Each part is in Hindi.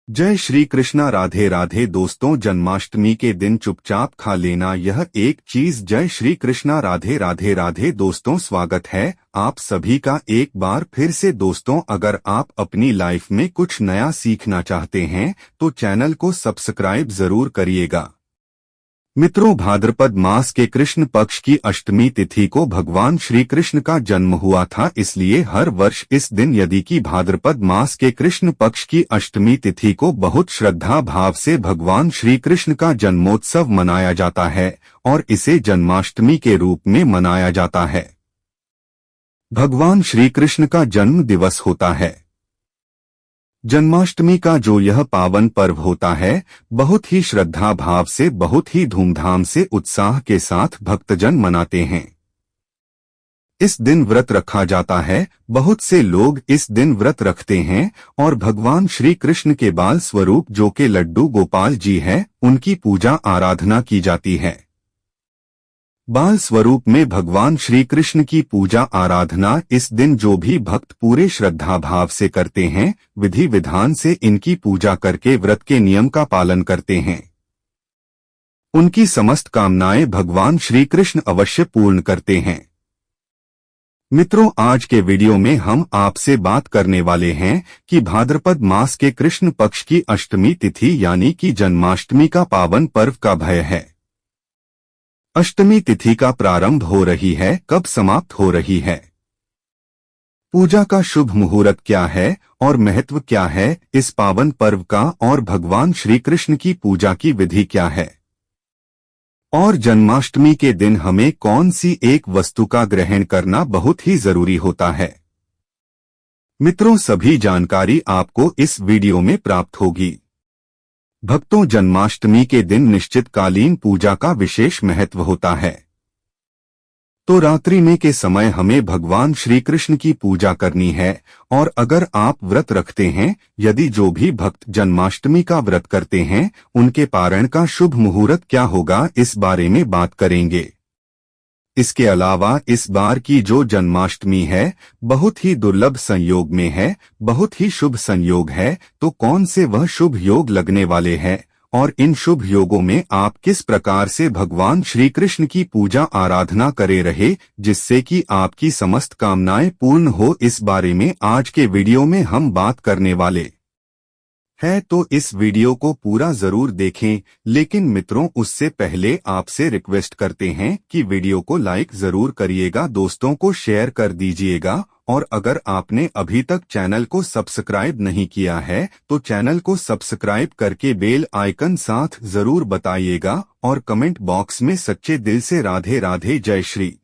जय श्री कृष्णा। राधे राधे दोस्तों, जन्माष्टमी के दिन चुपचाप खा लेना यह एक चीज। जय श्री कृष्णा। राधे राधे राधे दोस्तों, स्वागत है आप सभी का एक बार फिर से। दोस्तों, अगर आप अपनी लाइफ में कुछ नया सीखना चाहते हैं तो चैनल को सब्सक्राइब जरूर करिएगा। मित्रों, भाद्रपद मास के कृष्ण पक्ष की अष्टमी तिथि को भगवान श्री कृष्ण का जन्म हुआ था, इसलिए हर वर्ष इस दिन यानी कि भाद्रपद मास के कृष्ण पक्ष की अष्टमी तिथि को बहुत श्रद्धा भाव से भगवान श्री कृष्ण का जन्मोत्सव मनाया जाता है और इसे जन्माष्टमी के रूप में मनाया जाता है। भगवान श्री कृष्ण का जन्म दिवस होता है। जन्माष्टमी का जो यह पावन पर्व होता है, बहुत ही श्रद्धा भाव से, बहुत ही धूमधाम से, उत्साह के साथ भक्तजन मनाते हैं। इस दिन व्रत रखा जाता है। बहुत से लोग इस दिन व्रत रखते हैं और भगवान श्री कृष्ण के बाल स्वरूप जो कि लड्डू गोपाल जी हैं, उनकी पूजा आराधना की जाती है। बाल स्वरूप में भगवान श्री कृष्ण की पूजा आराधना इस दिन जो भी भक्त पूरे श्रद्धा भाव से करते हैं, विधि विधान से इनकी पूजा करके व्रत के नियम का पालन करते हैं, उनकी समस्त कामनाएं भगवान श्री कृष्ण अवश्य पूर्ण करते हैं। मित्रों, आज के वीडियो में हम आपसे बात करने वाले हैं कि भाद्रपद मास के कृष्ण पक्ष की अष्टमी तिथि यानी कि जन्माष्टमी का पावन पर्व कब है। अष्टमी तिथि का प्रारंभ हो रही है, कब समाप्त हो रही है, पूजा का शुभ मुहूर्त क्या है और महत्व क्या है इस पावन पर्व का, और भगवान श्री कृष्ण की पूजा की विधि क्या है, और जन्माष्टमी के दिन हमें कौन सी एक वस्तु का ग्रहण करना बहुत ही जरूरी होता है। मित्रों, सभी जानकारी आपको इस वीडियो में प्राप्त होगी। भक्तों, जन्माष्टमी के दिन निश्चितकालीन पूजा का विशेष महत्व होता है। तो रात्रि में के समय हमें भगवान श्री कृष्ण की पूजा करनी है। और अगर आप व्रत रखते हैं, यदि जो भी भक्त जन्माष्टमी का व्रत करते हैं, उनके पारण का शुभ मुहूर्त क्या होगा, इस बारे में बात करेंगे। इसके अलावा इस बार की जो जन्माष्टमी है, बहुत ही दुर्लभ संयोग में है, बहुत ही शुभ संयोग है। तो कौन से वह शुभ योग लगने वाले हैं और इन शुभ योगों में आप किस प्रकार से भगवान श्री कृष्ण की पूजा आराधना करे रहे, जिससे कि आपकी समस्त कामनाएं पूर्ण हो, इस बारे में आज के वीडियो में हम बात करने वाले है। तो इस वीडियो को पूरा जरूर देखें। लेकिन मित्रों, उससे पहले आपसे रिक्वेस्ट करते हैं कि वीडियो को लाइक जरूर करिएगा, दोस्तों को शेयर कर दीजिएगा, और अगर आपने अभी तक चैनल को सब्सक्राइब नहीं किया है तो चैनल को सब्सक्राइब करके बेल आइकन साथ जरूर बताइएगा, और कमेंट बॉक्स में सच्चे दिल से राधे राधे जय श्री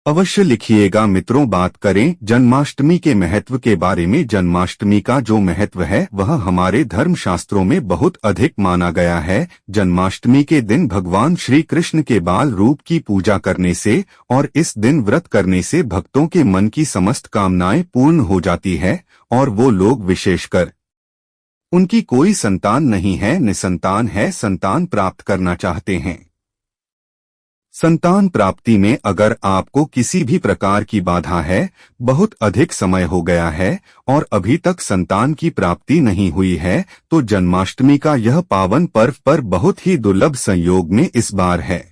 अवश्य लिखिएगा। मित्रों, बात करें जन्माष्टमी के महत्व के बारे में। जन्माष्टमी का जो महत्व है वह हमारे धर्म शास्त्रों में बहुत अधिक माना गया है। जन्माष्टमी के दिन भगवान श्री कृष्ण के बाल रूप की पूजा करने से और इस दिन व्रत करने से भक्तों के मन की समस्त कामनाएं पूर्ण हो जाती है, और वो लोग विशेषकर उनकी कोई संतान नहीं है, निसंतान है, संतान प्राप्त करना चाहते हैं। संतान प्राप्ति में अगर आपको किसी भी प्रकार की बाधा है, बहुत अधिक समय हो गया है और अभी तक संतान की प्राप्ति नहीं हुई है, तो जन्माष्टमी का यह पावन पर्व पर बहुत ही दुर्लभ संयोग में इस बार है।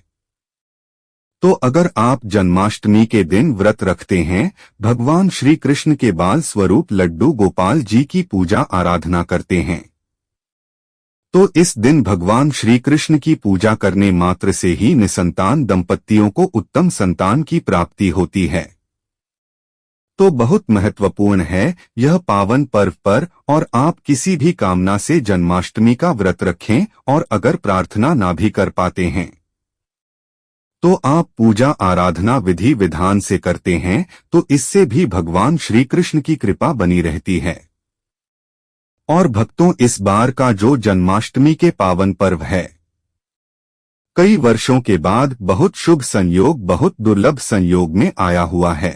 तो अगर आप जन्माष्टमी के दिन व्रत रखते हैं, भगवान श्री कृष्ण के बाल स्वरूप लड्डू गोपाल जी की पूजा आराधना करते हैं, तो इस दिन भगवान श्री कृष्ण की पूजा करने मात्र से ही निसंतान दंपतियों को उत्तम संतान की प्राप्ति होती है। तो बहुत महत्वपूर्ण है यह पावन पर्व पर, और आप किसी भी कामना से जन्माष्टमी का व्रत रखें, और अगर प्रार्थना ना भी कर पाते हैं तो आप पूजा आराधना विधि विधान से करते हैं, तो इससे भी भगवान श्री कृष्ण की कृपा बनी रहती है। और भक्तों, इस बार का जो जन्माष्टमी के पावन पर्व है, कई वर्षों के बाद बहुत शुभ संयोग, बहुत दुर्लभ संयोग में आया हुआ है।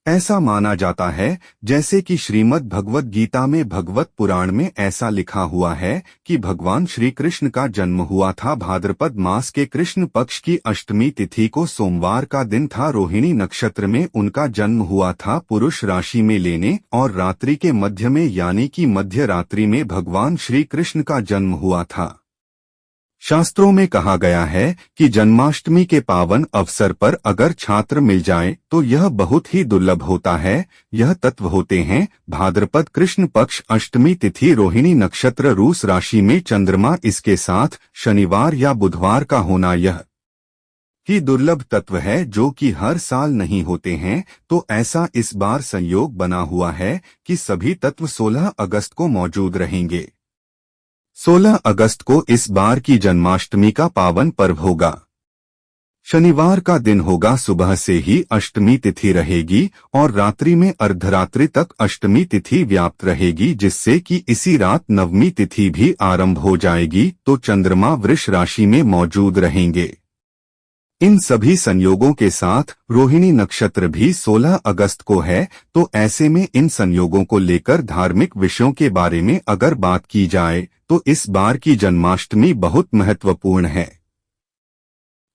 ऐसा माना जाता है जैसे कि श्रीमद् भगवत गीता में भगवत पुराण में ऐसा लिखा हुआ है कि भगवान श्री कृष्ण का जन्म हुआ था भाद्रपद मास के कृष्ण पक्ष की अष्टमी तिथि को, सोमवार का दिन था, रोहिणी नक्षत्र में उनका जन्म हुआ था, पुरुष राशि में लेने और रात्रि के मध्य में यानी कि मध्य रात्रि में भगवान श्री कृष्ण का जन्म हुआ था। शास्त्रों में कहा गया है कि जन्माष्टमी के पावन अवसर पर अगर छात्र मिल जाए तो यह बहुत ही दुर्लभ होता है। यह तत्व होते हैं भाद्रपद कृष्ण पक्ष अष्टमी तिथि, रोहिणी नक्षत्र, रूस राशि में चंद्रमा, इसके साथ शनिवार या बुधवार का होना यह ही दुर्लभ तत्व है जो कि हर साल नहीं होते हैं। तो ऐसा इस बार संयोग बना हुआ है कि सभी तत्व 16 अगस्त को मौजूद रहेंगे। 16 अगस्त को इस बार की जन्माष्टमी का पावन पर्व होगा। शनिवार का दिन होगा, सुबह से ही अष्टमी तिथि रहेगी और रात्रि में अर्धरात्रि तक अष्टमी तिथि व्याप्त रहेगी, जिससे कि इसी रात नवमी तिथि भी आरंभ हो जाएगी। तो चंद्रमा वृष राशि में मौजूद रहेंगे। इन सभी संयोगों के साथ रोहिणी नक्षत्र भी 16 अगस्त को है। तो ऐसे में इन संयोगों को लेकर धार्मिक विषयों के बारे में अगर बात की जाए तो इस बार की जन्माष्टमी बहुत महत्वपूर्ण है।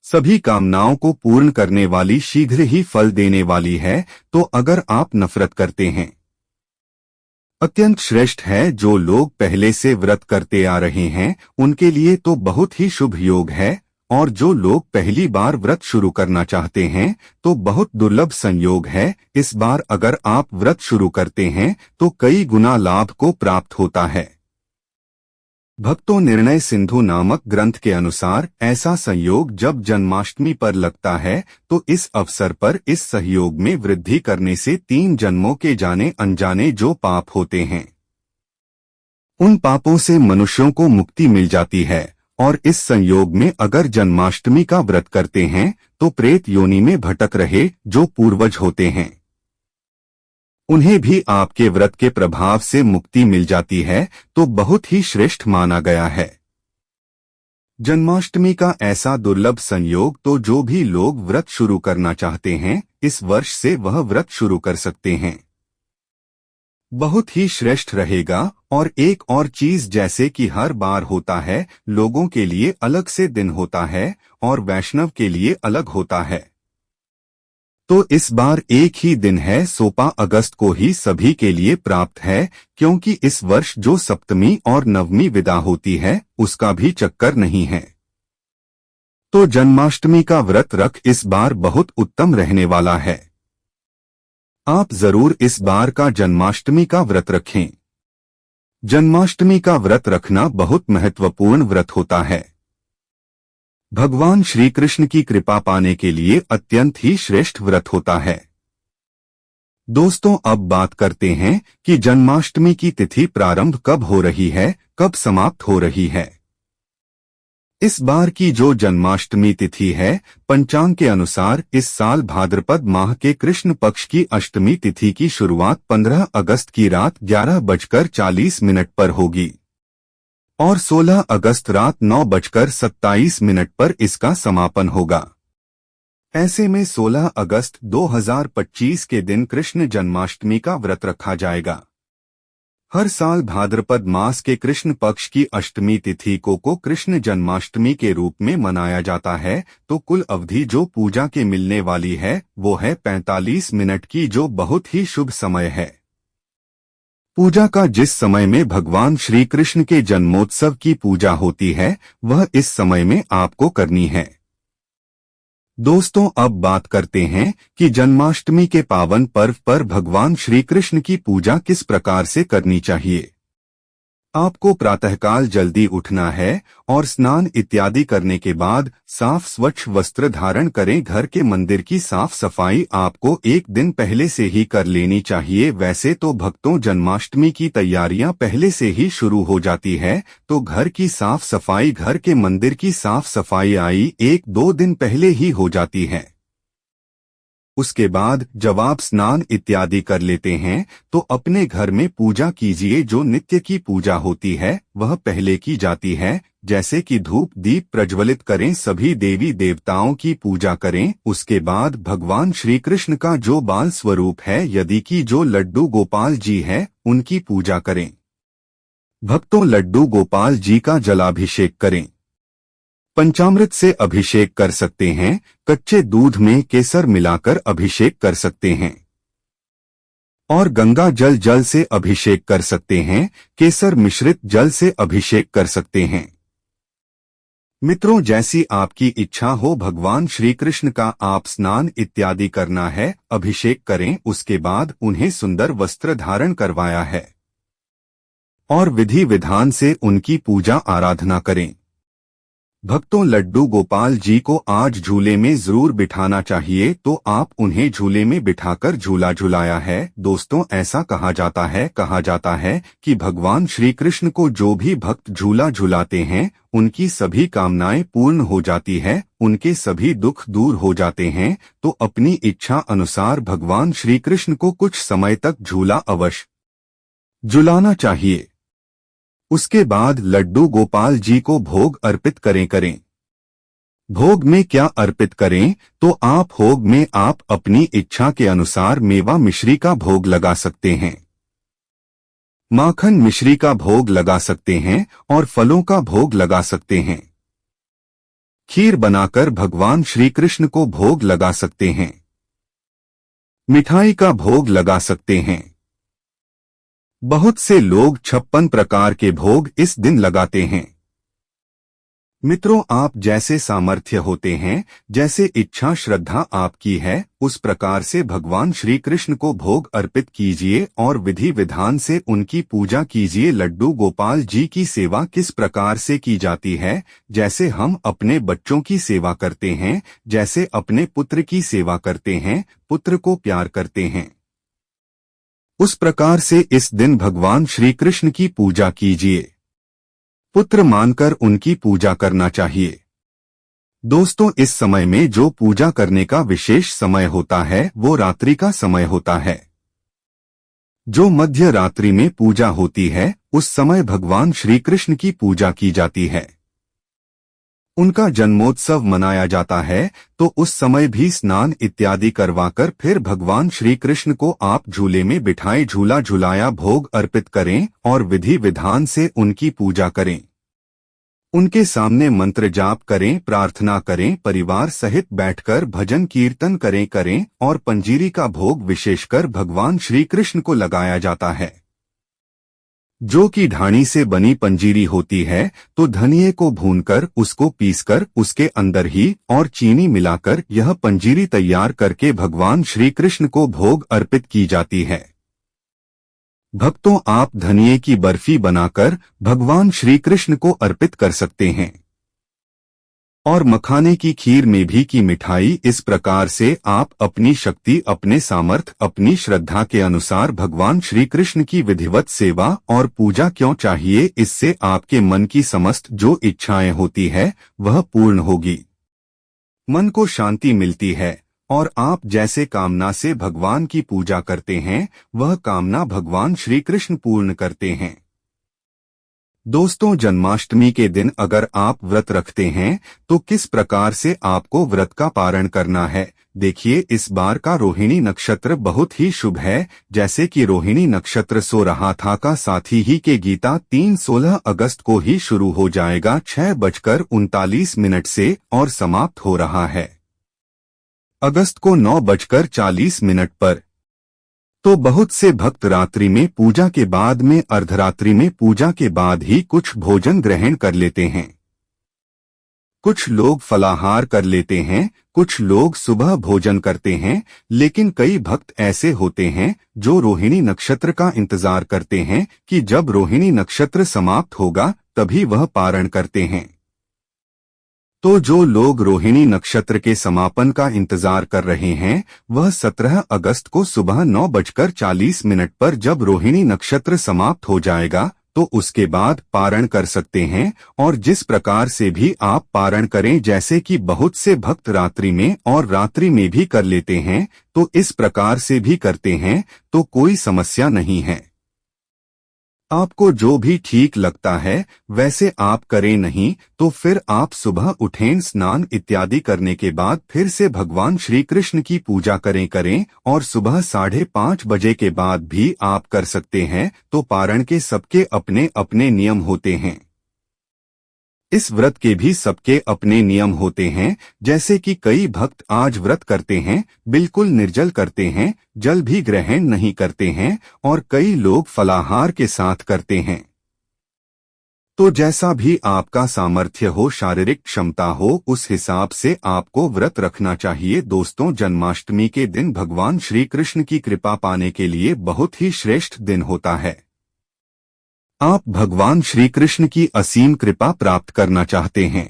सभी कामनाओं को पूर्ण करने वाली, शीघ्र ही फल देने वाली है। तो अगर आप नफरत करते हैं, अत्यंत श्रेष्ठ है। जो लोग पहले से व्रत करते आ रहे हैं उनके लिए तो बहुत ही शुभ योग है, और जो लोग पहली बार व्रत शुरू करना चाहते हैं तो बहुत दुर्लभ संयोग है। इस बार अगर आप व्रत शुरू करते हैं तो कई गुना लाभ को प्राप्त होता है। भक्तों निर्णय सिंधु नामक ग्रंथ के अनुसार ऐसा संयोग जब जन्माष्टमी पर लगता है तो इस अवसर पर इस सहयोग में वृद्धि करने से 3 जन्मों के जाने अनजाने जो पाप होते हैं उन पापों से मनुष्यों को मुक्ति मिल जाती है। और इस संयोग में अगर जन्माष्टमी का व्रत करते हैं तो प्रेत योनि में भटक रहे जो पूर्वज होते हैं उन्हें भी आपके व्रत के प्रभाव से मुक्ति मिल जाती है। तो बहुत ही श्रेष्ठ माना गया है जन्माष्टमी का ऐसा दुर्लभ संयोग। तो जो भी लोग व्रत शुरू करना चाहते हैं इस वर्ष से वह व्रत शुरू कर सकते हैं, बहुत ही श्रेष्ठ रहेगा। और एक और चीज, जैसे कि हर बार होता है, लोगों के लिए अलग से दिन होता है और वैष्णव के लिए अलग होता है। तो इस बार एक ही दिन है, 16 अगस्त को ही सभी के लिए प्राप्त है, क्योंकि इस वर्ष जो सप्तमी और नवमी विदा होती है उसका भी चक्कर नहीं है। तो जन्माष्टमी का व्रत रख इस बार बहुत उत्तम रहने वाला है। आप जरूर इस बार का जन्माष्टमी का व्रत रखें। जन्माष्टमी का व्रत रखना बहुत महत्वपूर्ण व्रत होता है। भगवान श्री कृष्ण की कृपा पाने के लिए अत्यंत ही श्रेष्ठ व्रत होता है। दोस्तों, अब बात करते हैं कि जन्माष्टमी की तिथि प्रारंभ कब हो रही है, कब समाप्त हो रही है। इस बार की जो जन्माष्टमी तिथि है, पंचांग के अनुसार इस साल भाद्रपद माह के कृष्ण पक्ष की अष्टमी तिथि की शुरुआत 15 अगस्त की रात 11:40 पर होगी और 16 अगस्त रात 9:27 पर इसका समापन होगा। ऐसे में 16 अगस्त 2025 के दिन कृष्ण जन्माष्टमी का व्रत रखा जाएगा। हर साल भाद्रपद मास के कृष्ण पक्ष की अष्टमी तिथि को कृष्ण जन्माष्टमी के रूप में मनाया जाता है। तो कुल अवधि जो पूजा के मिलने वाली है वो है 45 मिनट की, जो बहुत ही शुभ समय है। पूजा का जिस समय में भगवान श्री कृष्ण के जन्मोत्सव की पूजा होती है वह इस समय में आपको करनी है। दोस्तों, अब बात करते हैं कि जन्माष्टमी के पावन पर्व पर भगवान श्री कृष्ण की पूजा किस प्रकार से करनी चाहिए। आपको प्रातःकाल जल्दी उठना है और स्नान इत्यादि करने के बाद साफ स्वच्छ वस्त्र धारण करें। घर के मंदिर की साफ सफाई आपको एक दिन पहले से ही कर लेनी चाहिए। वैसे तो भक्तों जन्माष्टमी की तैयारियां पहले से ही शुरू हो जाती है, तो घर की साफ सफाई, घर के मंदिर की साफ सफाई 1-2 दिन पहले ही हो जाती है। उसके बाद जब आप स्नान इत्यादि कर लेते हैं तो अपने घर में पूजा कीजिए। जो नित्य की पूजा होती है वह पहले की जाती है, जैसे कि धूप दीप प्रज्वलित करें, सभी देवी देवताओं की पूजा करें। उसके बाद भगवान श्री कृष्ण का जो बाल स्वरूप है, यदि कि जो लड्डू गोपाल जी है, उनकी पूजा करें। भक्तों, लड्डू गोपाल जी का जलाभिषेक करें। पंचामृत से अभिषेक कर सकते हैं, कच्चे दूध में केसर मिलाकर अभिषेक कर सकते हैं और गंगा जल से अभिषेक कर सकते हैं, केसर मिश्रित जल से अभिषेक कर सकते हैं। मित्रों, जैसी आपकी इच्छा हो, भगवान श्री कृष्ण का आप स्नान इत्यादि करना है, अभिषेक करें। उसके बाद उन्हें सुंदर वस्त्र धारण करवाया है और विधि विधान से उनकी पूजा आराधना करें। भक्तों, लड्डू गोपाल जी को आज झूले में जरूर बिठाना चाहिए, तो आप उन्हें झूले में बिठाकर झूला झुलाया है। दोस्तों, ऐसा कहा जाता है कि भगवान श्री कृष्ण को जो भी भक्त झूला झुलाते हैं, उनकी सभी कामनाएं पूर्ण हो जाती है, उनके सभी दुख दूर हो जाते हैं। तो अपनी इच्छा अनुसार भगवान श्री कृष्ण को कुछ समय तक झूला अवश्य झुलाना चाहिए। उसके बाद लड्डू गोपाल जी को भोग अर्पित करें। भोग में क्या अर्पित करें? तो आप भोग में आप अपनी इच्छा के अनुसार मेवा मिश्री का भोग लगा सकते हैं, माखन मिश्री का भोग लगा सकते हैं और फलों का भोग लगा सकते हैं। खीर बनाकर भगवान श्री कृष्ण को भोग लगा सकते हैं, मिठाई का भोग लगा सकते हैं। बहुत से लोग 56 प्रकार के भोग इस दिन लगाते हैं। मित्रों, आप जैसे सामर्थ्य होते हैं, जैसे इच्छा श्रद्धा आपकी है, उस प्रकार से भगवान श्री कृष्ण को भोग अर्पित कीजिए और विधि विधान से उनकी पूजा कीजिए। लड्डू गोपाल जी की सेवा किस प्रकार से की जाती है? जैसे हम अपने बच्चों की सेवा करते हैं, जैसे अपने पुत्र की सेवा करते हैं, पुत्र को प्यार करते हैं, उस प्रकार से इस दिन भगवान श्री कृष्ण की पूजा कीजिए। पुत्र मानकर उनकी पूजा करना चाहिए। दोस्तों, इस समय में जो पूजा करने का विशेष समय होता है, वो रात्रि का समय होता है। जो मध्य रात्रि में पूजा होती है, उस समय भगवान श्री कृष्ण की पूजा की जाती है। उनका जन्मोत्सव मनाया जाता है, तो उस समय भी स्नान इत्यादि करवाकर फिर भगवान श्री कृष्ण को आप झूले में बिठाए, झूला झुलाया, भोग अर्पित करें और विधि विधान से उनकी पूजा करें। उनके सामने मंत्र जाप करें, प्रार्थना करें, परिवार सहित बैठकर भजन कीर्तन करें और पंजीरी का भोग विशेषकर भगवान श्री कृष्ण को लगाया जाता है, जो कि ढाणी से बनी पंजीरी होती है। तो धनिये को भूनकर उसको पीसकर उसके अंदर ही और चीनी मिलाकर यह पंजीरी तैयार करके भगवान श्री कृष्ण को भोग अर्पित की जाती है। भक्तों, आप धनिये की बर्फी बनाकर भगवान श्री कृष्ण को अर्पित कर सकते हैं और मखाने की खीर में भी की मिठाई। इस प्रकार से आप अपनी शक्ति, अपने सामर्थ्य, अपनी श्रद्धा के अनुसार भगवान श्री कृष्ण की विधिवत सेवा और पूजा क्यों चाहिए। इससे आपके मन की समस्त जो इच्छाएं होती है वह पूर्ण होगी, मन को शांति मिलती है और आप जैसे कामना से भगवान की पूजा करते हैं, वह कामना भगवान श्री कृष्ण पूर्ण करते हैं। दोस्तों, जन्माष्टमी के दिन अगर आप व्रत रखते हैं तो किस प्रकार से आपको व्रत का पारण करना है? देखिए, इस बार का रोहिणी नक्षत्र बहुत ही शुभ है। जैसे कि रोहिणी नक्षत्र सो रहा था का साथ ही के गीता 16 अगस्त को ही शुरू हो जाएगा 6:39 से और समाप्त हो रहा है अगस्त को 9:40 पर। तो बहुत से भक्त रात्रि में पूजा के बाद में, अर्धरात्रि में पूजा के बाद ही कुछ भोजन ग्रहण कर लेते हैं। कुछ लोग फलाहार कर लेते हैं, कुछ लोग सुबह भोजन करते हैं, लेकिन कई भक्त ऐसे होते हैं जो रोहिणी नक्षत्र का इंतजार करते हैं कि जब रोहिणी नक्षत्र समाप्त होगा तभी वह पारण करते हैं। तो जो लोग रोहिणी नक्षत्र के समापन का इंतजार कर रहे हैं, वह 17 अगस्त को सुबह 9:40 पर जब रोहिणी नक्षत्र समाप्त हो जाएगा, तो उसके बाद पारण कर सकते हैं। और जिस प्रकार से भी आप पारण करें, जैसे कि बहुत से भक्त रात्रि में और रात्रि में भी कर लेते हैं, तो इस प्रकार से भी करते हैं तो कोई समस्या नहीं है। आपको जो भी ठीक लगता है वैसे आप करें, नहीं तो फिर आप सुबह उठें, स्नान इत्यादि करने के बाद फिर से भगवान श्री कृष्ण की पूजा करें और सुबह 5:30 बजे के बाद भी आप कर सकते हैं। तो पारण के सबके अपने अपने नियम होते हैं। इस व्रत के भी सबके अपने नियम होते हैं। जैसे कि कई भक्त आज व्रत करते हैं, बिल्कुल निर्जल करते हैं, जल भी ग्रहण नहीं करते हैं, और कई लोग फलाहार के साथ करते हैं। तो जैसा भी आपका सामर्थ्य हो, शारीरिक क्षमता हो, उस हिसाब से आपको व्रत रखना चाहिए। दोस्तों, जन्माष्टमी के दिन भगवान श्री कृष्ण की कृपा पाने के लिए बहुत ही श्रेष्ठ दिन होता है। आप भगवान श्री कृष्ण की असीम कृपा प्राप्त करना चाहते हैं,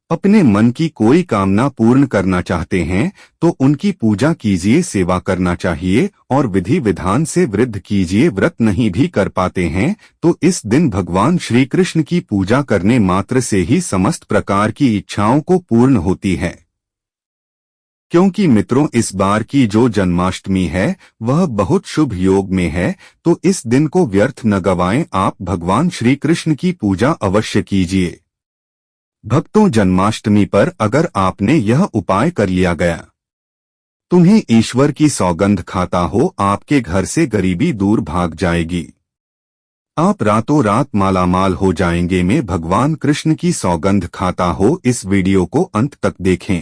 अपने मन की कोई कामना पूर्ण करना चाहते हैं, तो उनकी पूजा कीजिए, सेवा करना चाहिए और विधि विधान से वृद्धि कीजिए। व्रत नहीं भी कर पाते हैं तो इस दिन भगवान श्री कृष्ण की पूजा करने मात्र से ही समस्त प्रकार की इच्छाओं को पूर्ण होती है। क्योंकि मित्रों, इस बार की जो जन्माष्टमी है वह बहुत शुभ योग में है, तो इस दिन को व्यर्थ न गवाएं। आप भगवान श्री कृष्ण की पूजा अवश्य कीजिए। भक्तों, जन्माष्टमी पर अगर आपने यह उपाय कर लिया गया, तुम्हें ईश्वर की सौगंध खाता हो, आपके घर से गरीबी दूर भाग जाएगी, आप रातों रात मालामाल हो जाएंगे। मैं भगवान कृष्ण की सौगंध खाता हो, इस वीडियो को अंत तक देखें।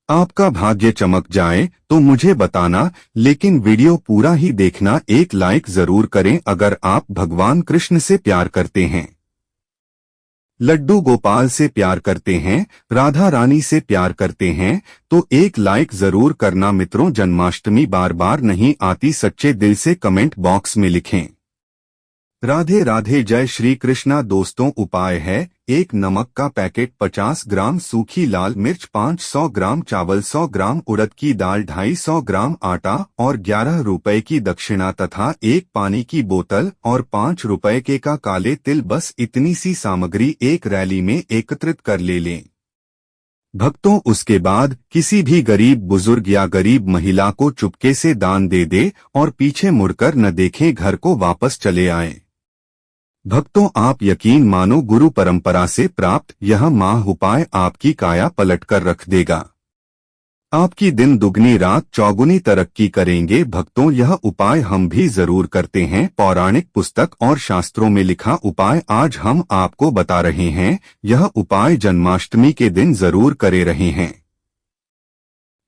आपका भाग्य चमक जाए तो मुझे बताना, लेकिन वीडियो पूरा ही देखना। एक लाइक जरूर करें अगर आप भगवान कृष्ण से प्यार करते हैं, लड्डू गोपाल से प्यार करते हैं, राधा रानी से प्यार करते हैं, तो एक लाइक जरूर करना। मित्रों, जन्माष्टमी बार बार नहीं आती, सच्चे दिल से कमेंट बॉक्स में लिखें। राधे राधे, जय श्री कृष्णा। दोस्तों, उपाय है: 1 नमक का पैकेट, 50 ग्राम सूखी लाल मिर्च, 500 ग्राम चावल, 100 ग्राम उड़द की दाल, 250 ग्राम आटा और 11 रुपए की दक्षिणा तथा 1 पानी की बोतल और 5 रुपए के का काले तिल। बस इतनी सी सामग्री एक रैली में एकत्रित कर ले लें। भक्तों, उसके बाद किसी भी गरीब बुजुर्ग या गरीब महिला को चुपके से दान दे दे और पीछे मुड़कर न देखें, घर को वापस चले आएं। भक्तों, आप यकीन मानो, गुरु परंपरा से प्राप्त यह माह उपाय आपकी काया पलट कर रख देगा। आपकी दिन दुगनी रात चौगुनी तरक्की करेंगे। भक्तों, यह उपाय हम भी जरूर करते हैं। पौराणिक पुस्तक और शास्त्रों में लिखा उपाय आज हम आपको बता रहे हैं। यह उपाय जन्माष्टमी के दिन जरूर करे रहे हैं।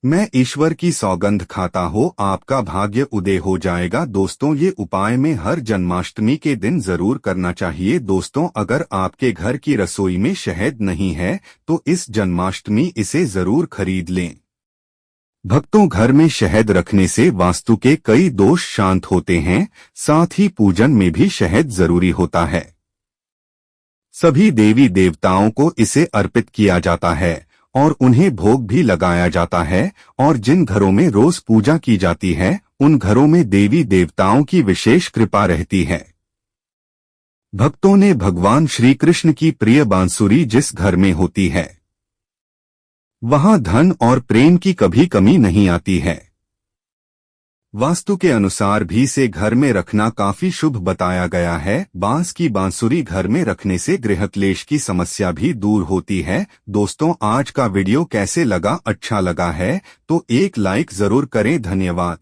मैं ईश्वर की सौगंध खाता हो, आपका भाग्य उदय हो जाएगा। दोस्तों, ये उपाय में हर जन्माष्टमी के दिन जरूर करना चाहिए। दोस्तों, अगर आपके घर की रसोई में शहद नहीं है तो इस जन्माष्टमी इसे जरूर खरीद लें। भक्तों, घर में शहद रखने से वास्तु के कई दोष शांत होते हैं, साथ ही पूजन में भी शहद जरूरी होता है। सभी देवी देवताओं को इसे अर्पित किया जाता है और उन्हें भोग भी लगाया जाता है। और जिन घरों में रोज पूजा की जाती है उन घरों में देवी देवताओं की विशेष कृपा रहती है। भक्तों ने भगवान श्री कृष्ण की प्रिय बांसुरी जिस घर में होती है वहां धन और प्रेम की कभी कमी नहीं आती है। वास्तु के अनुसार भी से घर में रखना काफी शुभ बताया गया है। बांस की बांसुरी घर में रखने से गृह क्लेश की समस्या भी दूर होती है। दोस्तों, आज का वीडियो कैसे लगा? अच्छा लगा है तो एक लाइक जरूर करें। धन्यवाद।